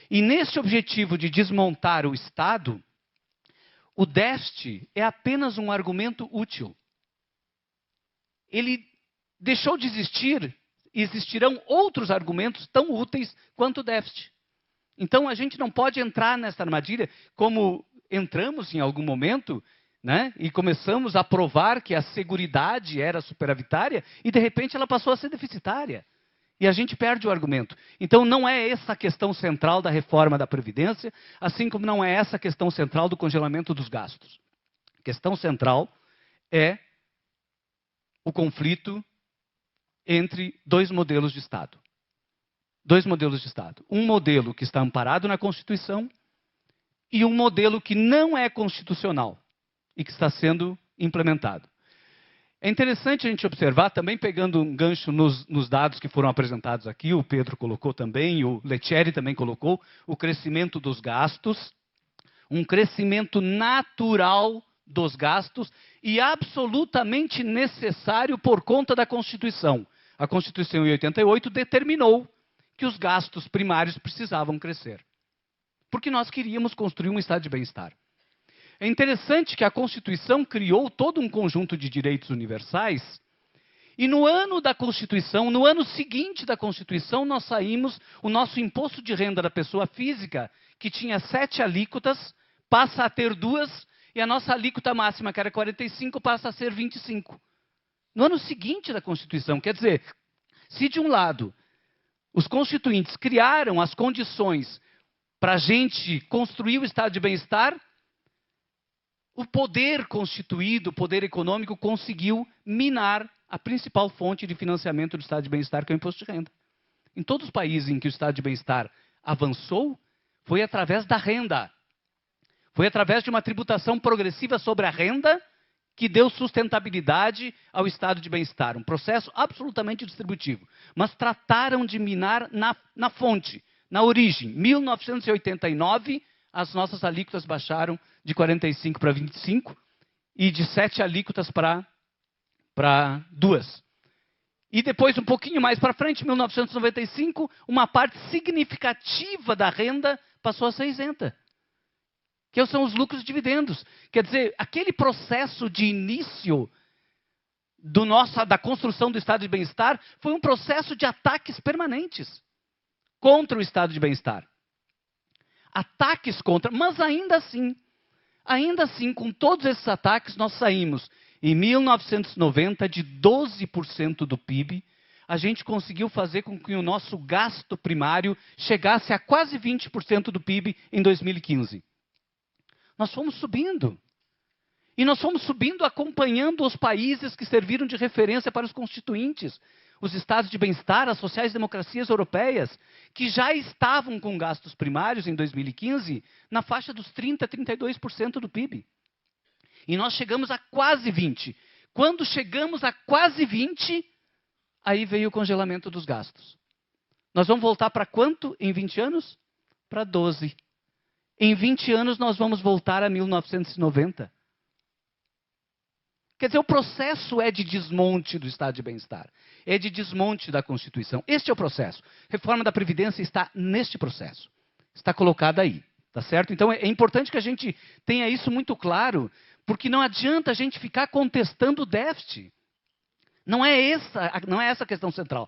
E nesse objetivo de desmontar o Estado, o déficit é apenas um argumento útil. Ele deixou de existir, existirão outros argumentos tão úteis quanto o déficit. Então a gente não pode entrar nessa armadilha como entramos em algum momento, né? E começamos a provar que a seguridade era superavitária e de repente ela passou a ser deficitária. E a gente perde o argumento. Então não é essa a questão central da reforma da Previdência, assim como não é essa a questão central do congelamento dos gastos. A questão central é o conflito entre dois modelos de Estado. Dois modelos de Estado. Um modelo que está amparado na Constituição e um modelo que não é constitucional e que está sendo implementado. É interessante a gente observar, também pegando um gancho nos dados que foram apresentados aqui, o Pedro colocou também, o Lettieri também colocou, o crescimento dos gastos, um crescimento natural dos gastos e absolutamente necessário por conta da Constituição. A Constituição em 88 determinou que os gastos primários precisavam crescer. Porque nós queríamos construir um estado de bem-estar. É interessante que a Constituição criou todo um conjunto de direitos universais e no ano da Constituição, no ano seguinte da Constituição, nós saímos, o nosso imposto de renda da pessoa física, que tinha 7 alíquotas, passa a ter 2 e a nossa alíquota máxima, que era 45, passa a ser 25. No ano seguinte da Constituição, quer dizer, se de um lado os constituintes criaram as condições para a gente construir o estado de bem-estar, o poder constituído, o poder econômico, conseguiu minar a principal fonte de financiamento do estado de bem-estar, que é o imposto de renda. Em todos os países em que o estado de bem-estar avançou, foi através da renda. Foi através de uma tributação progressiva sobre a renda que deu sustentabilidade ao estado de bem-estar. Um processo absolutamente distributivo. Mas trataram de minar na fonte, na origem. Em 1989, as nossas alíquotas baixaram de 45 para 25 e de 7 alíquotas para 2. E depois, um pouquinho mais para frente, em 1995, uma parte significativa da renda passou a ser isenta. Que são os lucros e dividendos. Quer dizer, aquele processo de início da construção do estado de bem-estar foi um processo de ataques permanentes contra o estado de bem-estar. Ataques contra, mas ainda assim, com todos esses ataques, nós saímos, em 1990, de 12% do PIB, a gente conseguiu fazer com que o nosso gasto primário chegasse a quase 20% do PIB em 2015. Nós fomos subindo. E nós fomos subindo acompanhando os países que serviram de referência para os constituintes. Os estados de bem-estar, as sociais-democracias europeias, que já estavam com gastos primários em 2015 na faixa dos 30% a 32% do PIB. E nós chegamos a quase 20%. Quando chegamos a quase 20%, aí veio o congelamento dos gastos. Nós vamos voltar para quanto em 20 anos? Para 12%. Em 20 anos nós vamos voltar a 1990. Quer dizer, o processo é de desmonte do estado de bem-estar. É de desmonte da Constituição. Este é o processo. Reforma da Previdência está neste processo. Está colocada aí. Tá certo? Então é importante que a gente tenha isso muito claro, porque não adianta a gente ficar contestando o déficit. Não é essa a questão central.